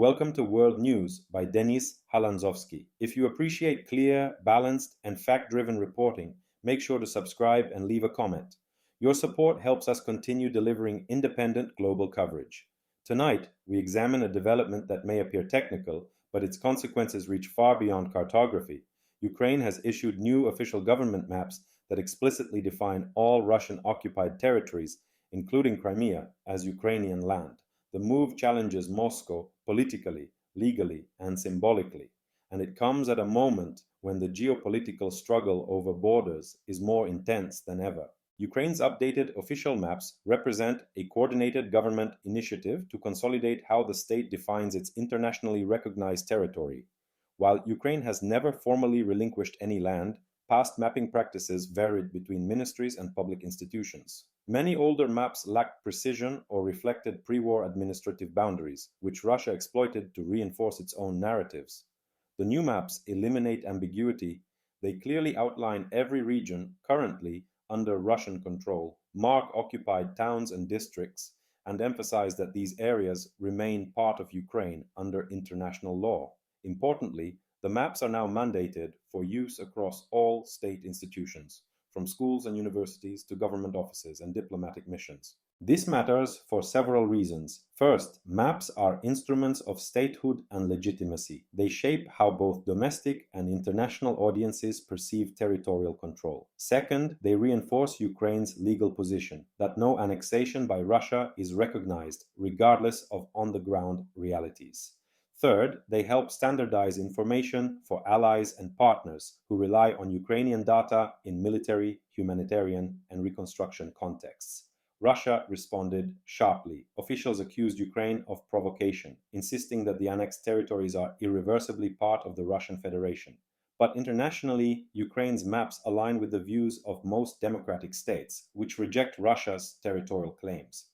welcome to World News by Denis Halandzovskyi. If you appreciate clear, balanced, and fact-driven reporting, make sure to subscribe and leave a comment. Your support helps us continue delivering independent global coverage. Tonight, we examine a development that may appear technical, but its consequences reach far beyond cartography. Ukraine has issued new official government maps that explicitly define all Russian-occupied territories, including Crimea, as Ukrainian land. The move challenges Moscow politically, legally, and symbolically, and it comes at a moment when the geopolitical struggle over borders is more intense than ever. Ukraine's updated official maps represent a coordinated government initiative to consolidate how the state defines its internationally recognized territory. While Ukraine has never formally relinquished any land, past mapping practices varied between ministries and public institutions. Many older maps lacked precision or reflected pre-war administrative boundaries, which Russia exploited to reinforce its own narratives. The new maps eliminate ambiguity. They clearly outline every region currently under Russian control, mark occupied towns and districts, and emphasize that these areas remain part of Ukraine under international law. Importantly, the maps are now mandated for use across all state institutions, from schools and universities to government offices and diplomatic missions. This matters for several reasons. First, maps are instruments of statehood and legitimacy. They shape how both domestic and international audiences perceive territorial control. Second, they reinforce Ukraine's legal position, that no annexation by Russia is recognized, regardless of on-the-ground realities. Third, they help standardize information for allies and partners who rely on Ukrainian data in military, humanitarian, and reconstruction contexts. Russia responded sharply. Officials accused Ukraine of provocation, insisting that the annexed territories are irreversibly part of the Russian Federation. But internationally, Ukraine's maps align with the views of most democratic states, which reject Russia's territorial claims.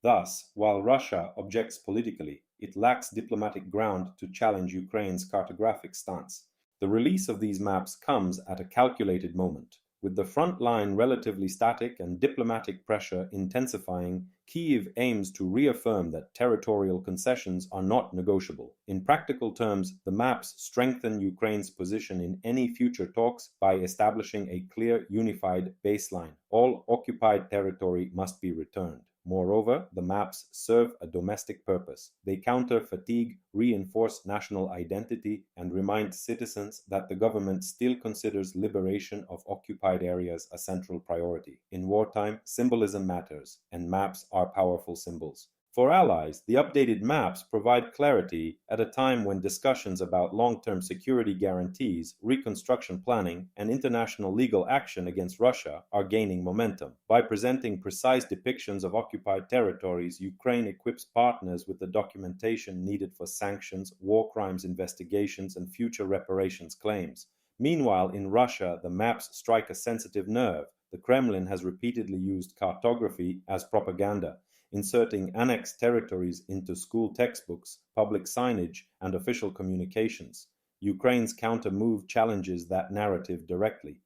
Thus, while Russia objects politically, it lacks diplomatic ground to challenge Ukraine's cartographic stance. The release of these maps comes at a calculated moment. With the front line relatively static and diplomatic pressure intensifying, Kyiv aims to reaffirm that territorial concessions are not negotiable. In practical terms, the maps strengthen Ukraine's position in any future talks by establishing a clear, unified baseline. All occupied territory must be returned. Moreover, the maps serve a domestic purpose. They counter fatigue, reinforce national identity, and remind citizens that the government still considers liberation of occupied areas a central priority. In wartime, symbolism matters, and maps are powerful symbols. For allies, the updated maps provide clarity at a time when discussions about long-term security guarantees, reconstruction planning, and international legal action against Russia are gaining momentum. By presenting precise depictions of occupied territories, Ukraine equips partners with the documentation needed for sanctions, war crimes investigations, and future reparations claims. Meanwhile, in Russia, the maps strike a sensitive nerve. The Kremlin has repeatedly used cartography as propaganda, inserting annexed territories into school textbooks, public signage, and official communications. Ukraine's counter-move challenges that narrative directly.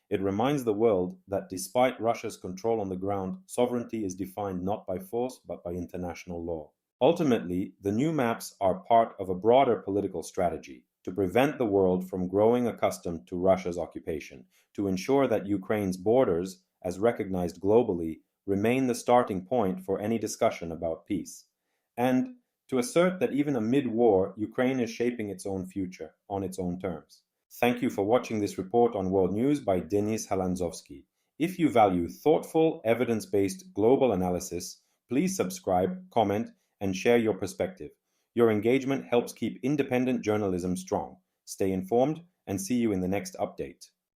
It reminds the world that despite Russia's control on the ground, sovereignty is defined not by force but by international law. Ultimately, the new maps are part of a broader political strategy to prevent the world from growing accustomed to Russia's occupation, to ensure that Ukraine's borders, as recognized globally, remain the starting point for any discussion about peace, and to assert that even amid war, Ukraine is shaping its own future on its own terms. Thank you for watching this report on World News by Denis Halandzovskyi. If you value thoughtful, evidence-based global analysis, please subscribe, comment, and share your perspective. Your engagement helps keep independent journalism strong. Stay informed, and see you in the next update.